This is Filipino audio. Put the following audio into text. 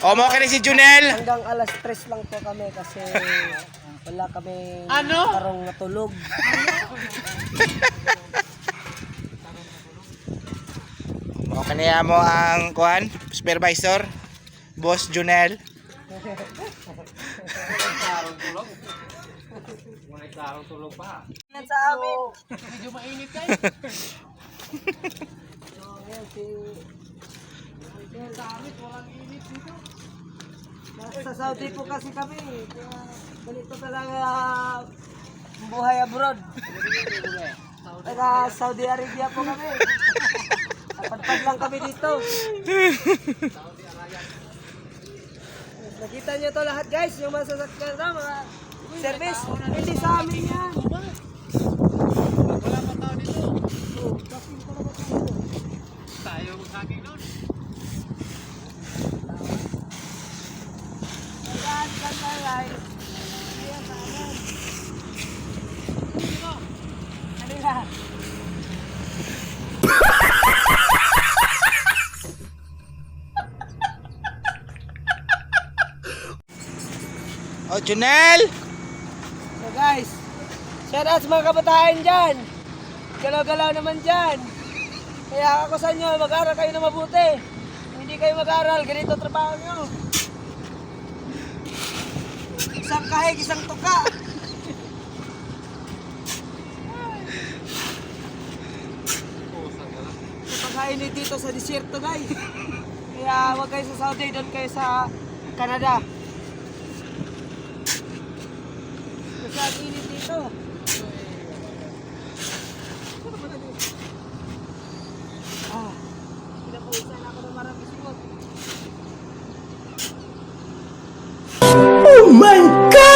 O, mo ka si Junel. Hanggang alas 3 lang po kami kasi wala kami karong natulog. O, kaniya mo ang kuhan, supervisor, Boss Junel. Yan sa amin. Medyo mainit kayo. So, ngayon si... Sa amin, walang init dito. Sa Saudi po kasi kami. Kaya ganito talaga ang buhay abroad. Taga Saudi Arabia po kami. Napadpad lang kami dito. Nakita nyo to lahat guys, yung mga sasakyan na mga service. Hindi sa amin yan. Wala pa tao dito. Oh, kasi talaga tayo. Tayo magsaging nun. Ayan, kanalay. Ayan, ayan. Kanila. O, Junel. So guys, shout out sa mga kabataan dyan. Galaw-galaw naman dyan. Kaya ako sa inyo, mag-aral kayo na mabuti. Kung hindi kayo mag-aral, ganito trabaho nyo. Isang kahig, isang tuka. Pagkainit dito sa desierto guys. Kaya huwag kayo sa Saudi, doon kayo sa Canada. Kasi ang init dito. Pinapuusan ako ng marami sigot. Oh my God!